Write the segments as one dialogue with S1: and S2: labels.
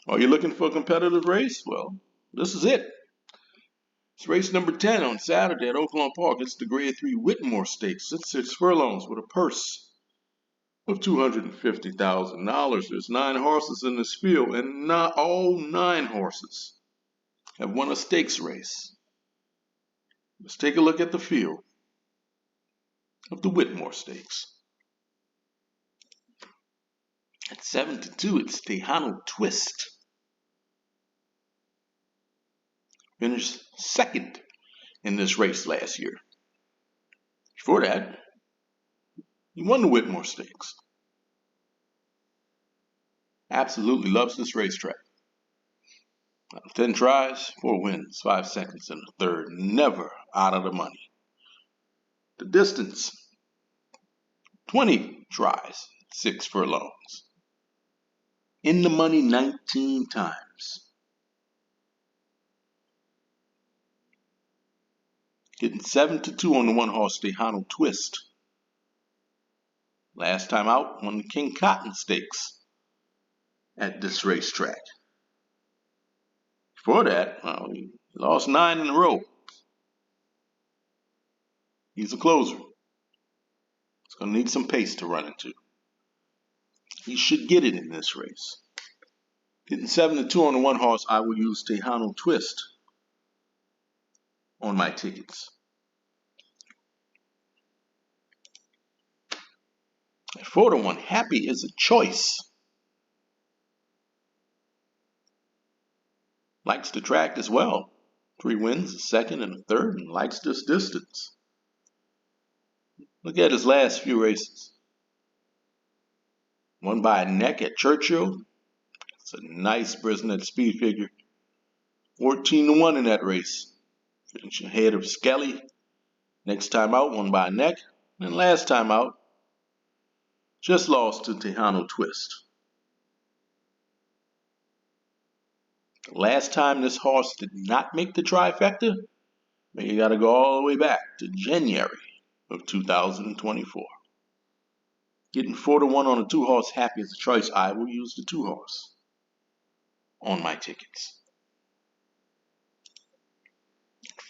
S1: Are you looking for a competitive race? Well, this is it. It's race number 10 on Saturday at Oaklawn Park. It's the Grade 3 Whitmore Stakes. It's 6 furlongs with a purse of $250,000. There's 9 horses in this field, and not all 9 horses have won a stakes race. Let's take a look at the field of the Whitmore Stakes. At 7-2, it's Tejano Twist. Finished second in this race last year. Before that, he won the Whitmore Stakes. Absolutely loves this racetrack. Out of 10 tries, 4 wins, 5 seconds in the third. Never out of the money. The distance, 20 tries, 6 furlongs. In the money 19 times. Getting 7-2 on the 1-horse Tejano Twist. Last time out, won the King Cotton Stakes at this racetrack. Before that, well, he lost 9 in a row. He's a closer. He's going to need some pace to run into. He should get it in this race. Getting 7-2 on the 1-horse, I will use Tejano Twist on my tickets. At 4-1, Happy is a choice. Likes the track as well. 3 wins, a second and a third, and likes this distance. Look at his last few races. Won by a neck at Churchill. It's a nice Brisnet speed figure. 14-1 in that race. Finishing ahead of Skelly. Next time out, won by a neck. And last time out, just lost to Tejano Twist. The last time this horse did not make the trifecta, you got to go all the way back to January of 2024. Getting 4-1 on a 2-horse, Happy as a choice. I will use the 2-horse on my tickets.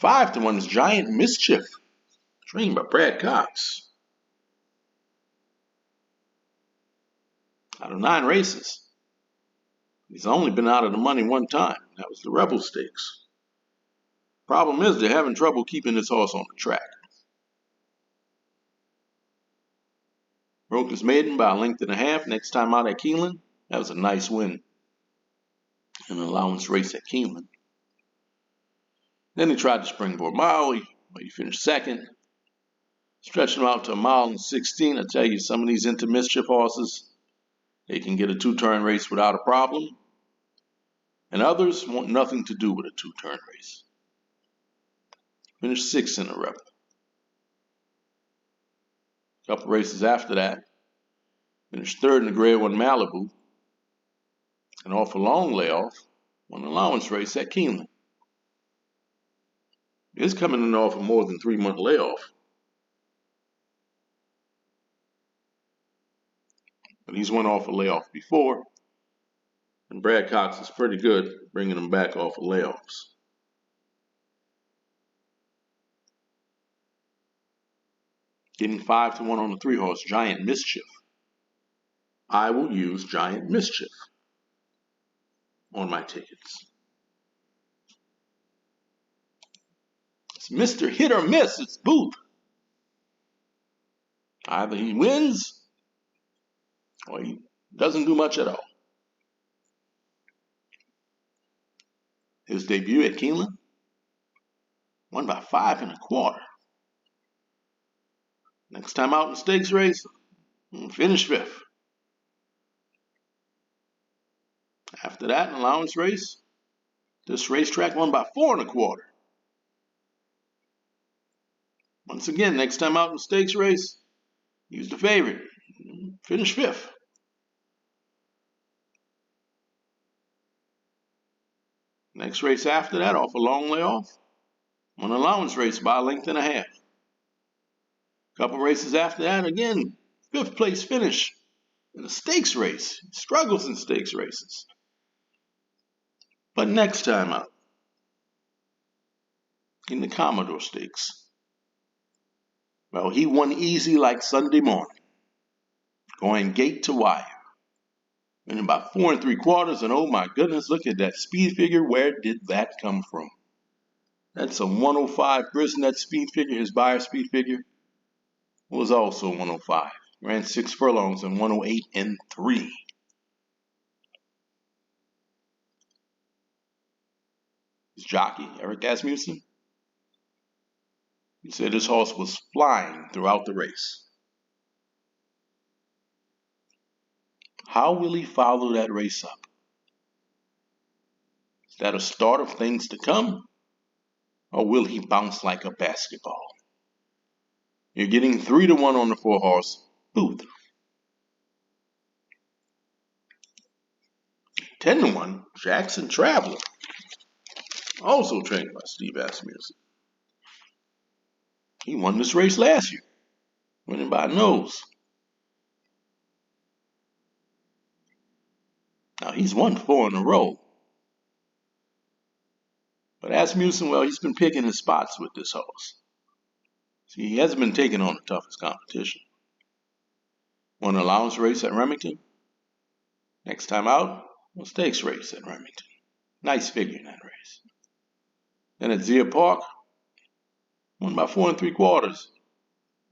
S1: 5-1 is Giant Mischief, trained by Brad Cox. Out of 9 races, he's only been out of the money 1 time. That was the Rebel Stakes. Problem is they're having trouble keeping this horse on the track. Broke his maiden by a length and a half. Next time out at Keeneland, that was a nice win. An allowance race at Keeneland. Then he tried the Springboard Mile. He finished second. Stretched him out to 1.16 miles. I tell you, some of these into Mischief horses, they can get a 2-turn race without a problem. And others want nothing to do with a 2-turn race. Finished 6th in the Rebel. A couple races after that, finished 3rd in the Grade 1 Malibu. And off a long layoff, won an allowance race at Keeneland. It's coming in off a more than 3-month layoff. But he's went off a layoff before. And Brad Cox is pretty good bringing him back off of layoffs. Getting 5-1 on the 3-horse, Giant Mischief. I will use Giant Mischief on my tickets. It's Mr. Hit or Miss. It's Booth. Either he wins or he doesn't do much at all. His debut at Keeneland, won by 5 1/4. Next time out in the stakes race, finished 5th. After that, an allowance race, this racetrack won by 4 1/4. Once again, next time out in the stakes race, he was the favorite. Finished 5th. Next race after that, off a long layoff, won an allowance race by a length and a half. Couple races after that, again, 5th place finish in a stakes race. He struggles in stakes races. But next time out, in the Commodore Stakes, well, he won easy like Sunday morning, going gate to wire. And about 4 3/4, and oh my goodness, look at that speed figure. Where did that come from? That's a 105 Brisnet speed figure. His buyer speed figure was also 105. Ran 6 furlongs and 108 and 3. His jockey, Eric Asmussen, he said his horse was flying throughout the race. How will he follow that race up? Is that a start of things to come? Or will he bounce like a basketball? You're getting 3 to 1 on the 4-horse Booth. 10 to 1, Jackson Traveler, also trained by Steve Asmussen. He won this race last year, winning by a nose. Now he's won 4 in a row. But Asmussen, well, he's been picking his spots with this horse. See, he hasn't been taking on the toughest competition. Won an allowance race at Remington. Next time out, a stakes race at Remington. Nice figure in that race. Then at Zia Park, won by 4 3/4.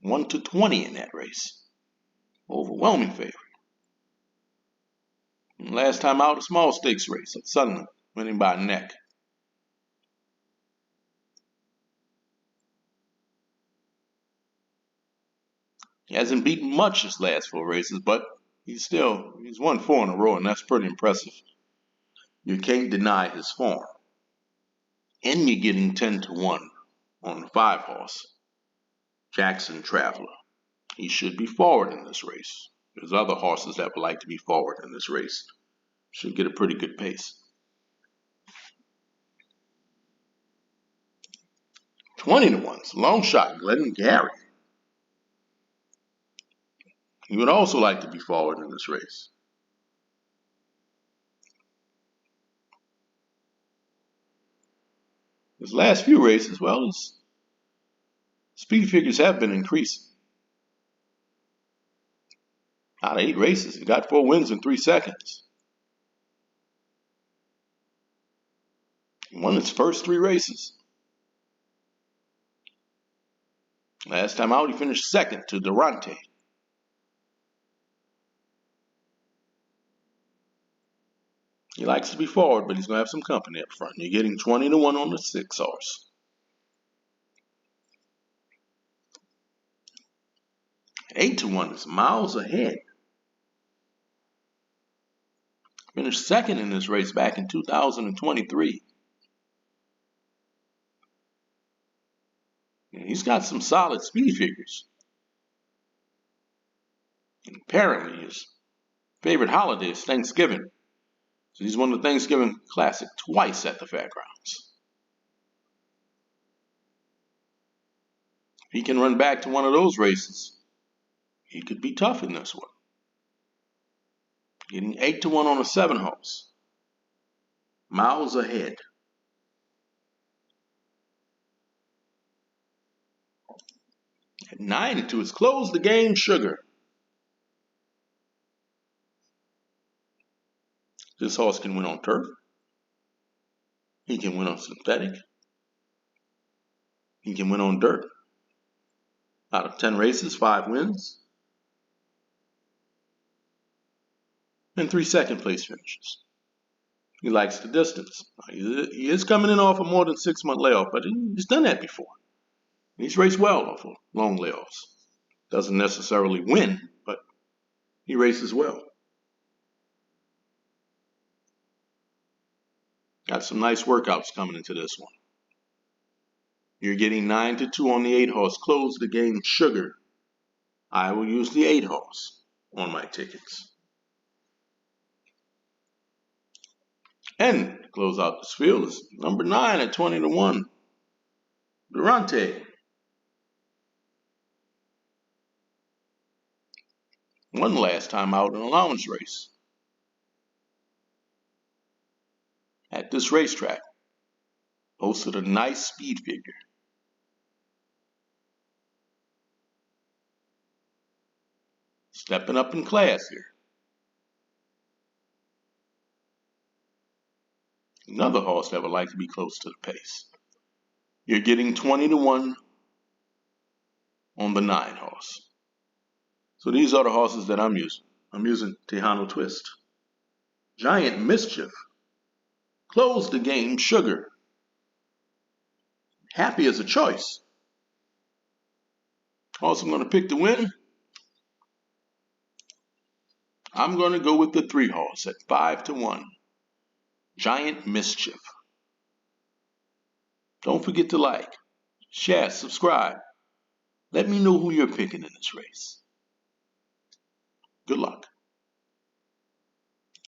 S1: 1 to 20 in that race. Overwhelming favorite. And last time out, a small stakes race at Sunland, winning by a neck. He hasn't beaten much his last 4 races, but he's won 4 in a row, and that's pretty impressive. You can't deny his form. And you're getting 10 to 1 on the 5-horse, Jackson Traveler. He should be forward in this race. There's other horses that would like to be forward in this race. Should get a pretty good pace. 20 to 1, long shot, Glengarry. He would also like to be forward in this race. His last few races, well, his speed figures have been increasing. Out of 8 races, he got 4 wins in 3 seconds. He won his first 3 races. Last time out, he finished second to Durante. He likes to be forward, but he's going to have some company up front. You're getting 20 to 1 on the 6-horse. 8 to 1 is Miles Ahead. Finished second in this race back in 2023. And he's got some solid speed figures. And apparently his favorite holiday is Thanksgiving. So he's won the Thanksgiving Classic twice at the fairgrounds. If he can run back to one of those races, he could be tough in this one. Getting 8 to 1 on a 7-horse. Miles Ahead. At 9 to 2, it's Closethegame Sugar. This horse can win on turf. He can win on synthetic. He can win on dirt. Out of 10 races, 5 wins. And 3 second-place finishes. He likes the distance. He is coming in off a more than 6-month layoff, but he's done that before. He's raced well off of long layoffs. Doesn't necessarily win, but he races well. Got some nice workouts coming into this one. You're getting 9 to 2 on the 8-horse. Closethegame Sugar. I will use the 8-horse on my tickets. And to close out this field is number 9 at 20 to 1. Durante. Won last time out in an allowance race at this racetrack. Posted a nice speed figure. Stepping up in class here. Another horse that would like to be close to the pace. You're getting 20 to 1 on the 9 horse. So these are the horses that I'm using. I'm using Tejano Twist, Giant Mischief, Closethegame Sugar, Happy as a choice. Horse I'm going to pick to win. I'm going to go with the 3 horse at 5 to 1, Giant Mischief. Don't forget to like, share, subscribe. Let me know who you're picking in this race. Good luck.